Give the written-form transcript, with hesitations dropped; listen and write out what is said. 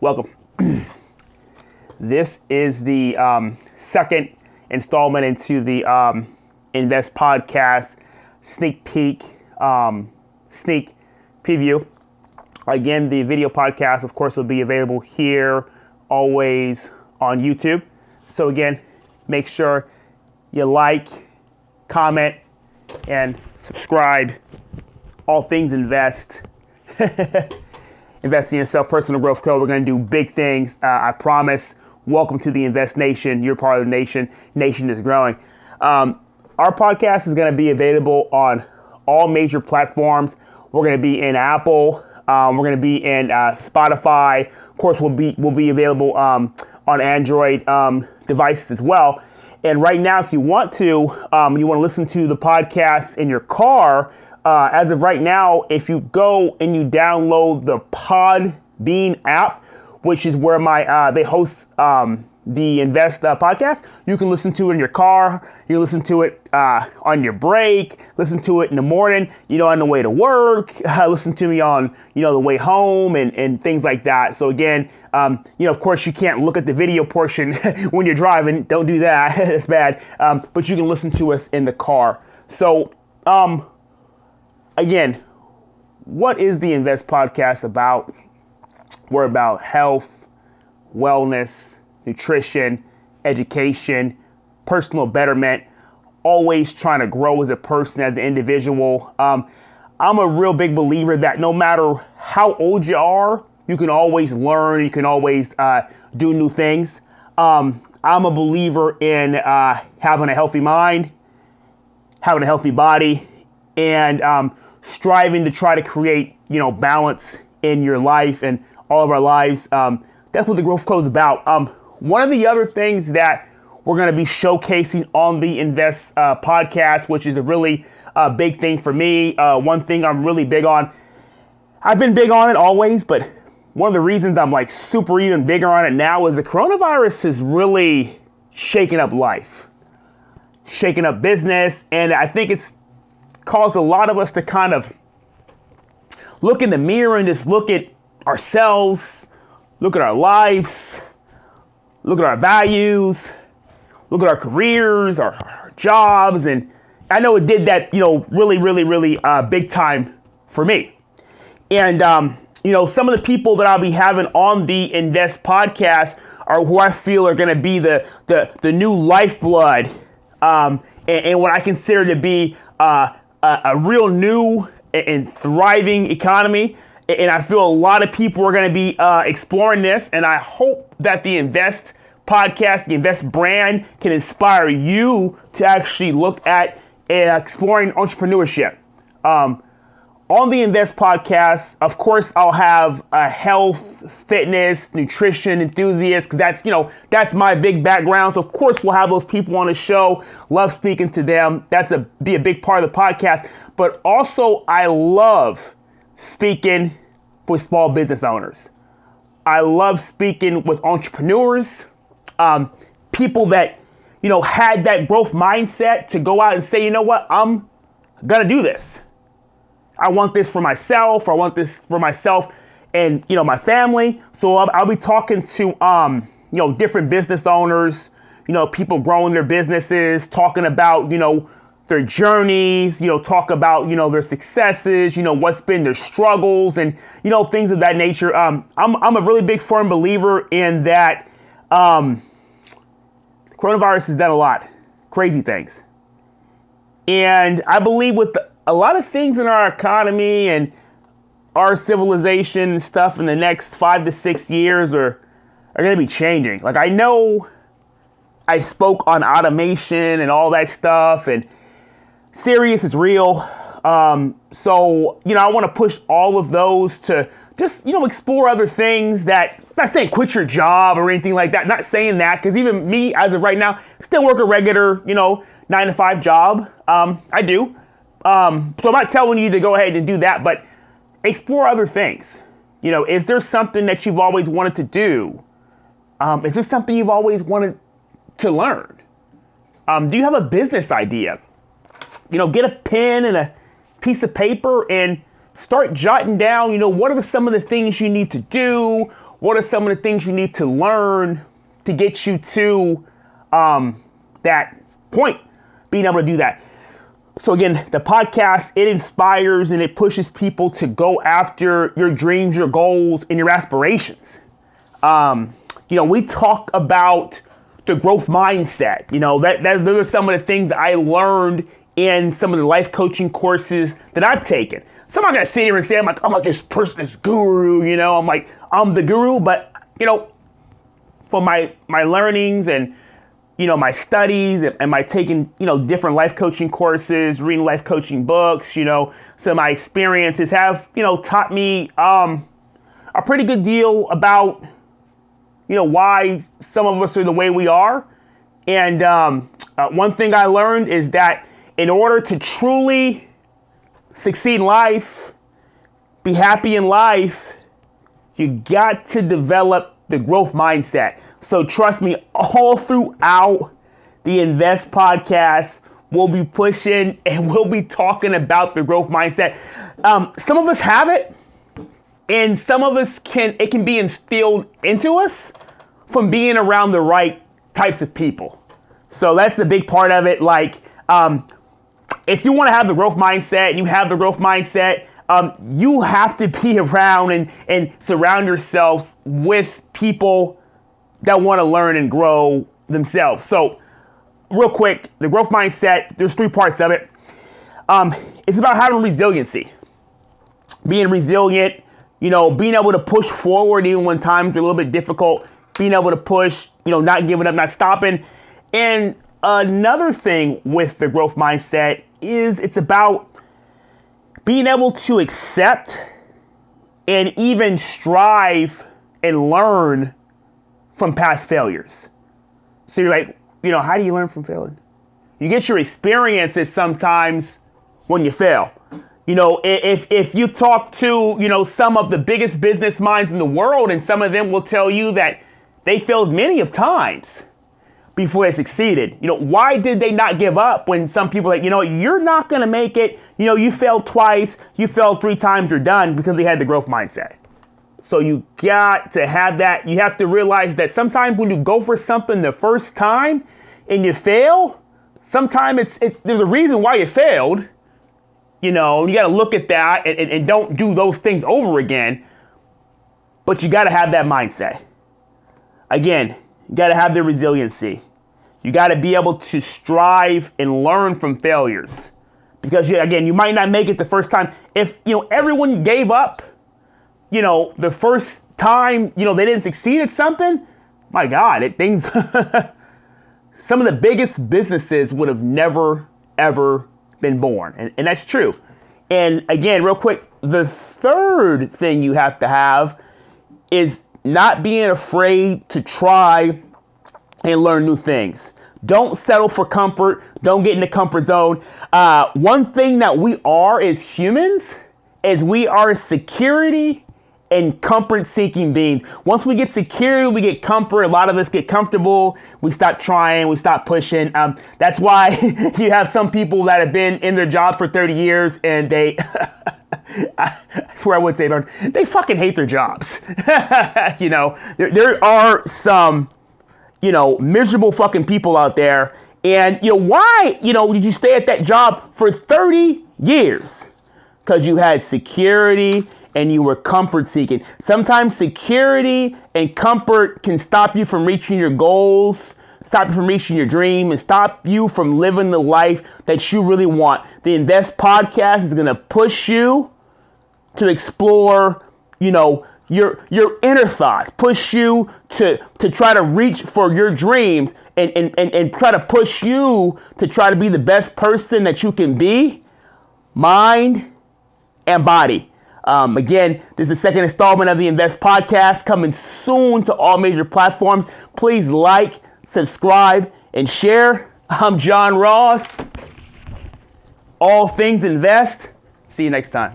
Welcome. This is the second installment into the Invest Podcast sneak peek, sneak preview. Again, the video podcast, of course, will be available here, always on YouTube. So again, make sure you like, comment, and subscribe. All things invest. Invest in yourself, personal growth code. We're going to do big things. I promise. Welcome to the Invest Nation. You're part of the nation. Nation is growing. Our podcast is going to be available on all major platforms. We're going to be in Apple. We're going to be in Spotify. Of course, we'll be available on Android devices as well. And right now, if you want to listen to the podcast in your car, as of right now, if you go and you download the Podbean app, which is where they host the Invest podcast, you can listen to it in your car. You listen to it on your break. Listen to it in the morning, on the way to work. Listen to me on, the way home and things like that. So again, of course, you can't look at the video portion when you're driving. Don't do that. It's bad. But you can listen to us in the car. So, again, what is the Invest Podcast about? We're about health, wellness, nutrition, education, personal betterment, always trying to grow as a person, as an individual. I'm a real big believer that no matter how old you are, you can always learn, you can always do new things. I'm a believer in having a healthy mind, having a healthy body, and striving to try to create, balance in your life and all of our lives. That's what the Growth Code is about. One of the other things that we're going to be showcasing on the Invest podcast, which is a really big thing for me. One thing I'm really big on. I've been big on it always, but one of the reasons I'm like super even bigger on it now is the coronavirus has really shaken up life, shaken up business, and I think it's caused a lot of us to kind of look in the mirror and just look at ourselves, look at our lives, look at our values, look at our careers, our jobs. And I know it did that, really, really, really big time for me. And, some of the people that I'll be having on the Invest podcast are who I feel are going to be the new lifeblood and what I consider to be a real new and thriving economy. And I feel a lot of people are going to be exploring this. And I hope that the Invest podcast, the Invest brand can inspire you to actually look at exploring entrepreneurship. On the Invest podcast, of course, I'll have a health, fitness, nutrition enthusiasts, because that's my big background. So of course, we'll have those people on the show. Love speaking to them. Be a big part of the podcast. But also, I love speaking with small business owners. I love speaking with entrepreneurs, people that, had that growth mindset to go out and say, I'm gonna do this. I want this for myself. I want this for myself and, my family. So I'll be talking to, different business owners, people growing their businesses, talking about, their journeys, talk about, their successes, what's been their struggles and, things of that nature. I'm a really big firm believer in that coronavirus has done a lot, crazy things. And I believe with a lot of things in our economy and our civilization and stuff in the next 5 to 6 years are going to be changing. Like, I know I spoke on automation and all that stuff, and serious is real. So, I want to push all of those to just, explore other things that, not saying quit your job or anything like that. Not saying that, because even me, as of right now, still work a regular, 9-to-5 job. I do. So I'm not telling you to go ahead and do that, but explore other things. Is there something that you've always wanted to do? Is there something you've always wanted to learn? Do you have a business idea? Get a pen and a piece of paper and start jotting down, what are some of the things you need to do? What are some of the things you need to learn to get you to that point, being able to do that? So again, the podcast, it inspires and it pushes people to go after your dreams, your goals, and your aspirations. We talk about the growth mindset. Those are some of the things I learned in some of the life coaching courses that I've taken. So I'm not gonna sit here and say I'm like this person, this guru. I'm like I'm the guru, but for my learnings and my studies and my taking, different life coaching courses, reading life coaching books, so my experiences have, taught me a pretty good deal about, why some of us are the way we are. And one thing I learned is that in order to truly succeed in life, be happy in life, you got to develop the growth mindset. So trust me, all throughout the Invest podcast, we'll be pushing and we'll be talking about the growth mindset. Some of us have it, and some of us it can be instilled into us from being around the right types of people. So that's the big part of it. Like, if you want to have the growth mindset and you have the growth mindset, you have to be around and surround yourselves with people that want to learn and grow themselves. So real quick, the growth mindset, there's 3 parts of it. It's about having resiliency, being resilient, being able to push forward even when times are a little bit difficult, being able to push, not giving up, not stopping. And another thing with the growth mindset is it's about being able to accept and even strive and learn from past failures. So you're like, how do you learn from failing? You get your experiences sometimes when you fail. If you talk to, some of the biggest business minds in the world, and some of them will tell you that they failed many of times before they succeeded. Why did they not give up when some people are like, you're not going to make it. You failed twice, you failed 3 times, you're done, because they had the growth mindset. So you got to have that. You have to realize that sometimes when you go for something the first time and you fail, sometimes there's a reason why you failed. You got to look at that and don't do those things over again. But you got to have that mindset. Again, you got to have the resiliency. You got to be able to strive and learn from failures. Because, you might not make it the first time. If, everyone gave up, the first time, they didn't succeed at something, my God, some of the biggest businesses would have never, ever been born. And that's true. And again, real quick, the third thing you have to have is not being afraid to try and learn new things. Don't settle for comfort. Don't get in the comfort zone. One thing that we are as humans is we are security and comfort-seeking beings. Once we get security, we get comfort. A lot of us get comfortable. We stop trying. We stop pushing. That's why you have some people that have been in their jobs for 30 years and they... I swear I would say they fucking hate their jobs. There are some, miserable fucking people out there. And, why, did you stay at that job for 30 years? Because you had security and you were comfort seeking. Sometimes security and comfort can stop you from reaching your goals, stop you from reaching your dream, and stop you from living the life that you really want. The Invest podcast is going to push you to explore, your inner thoughts, push you to try to reach for your dreams and try to push you to try to be the best person that you can be, mind and body. Again, this is the second installment of the Invest podcast, coming soon to all major platforms. Please like, subscribe, and share. I'm John Ross. All things invest. See you next time.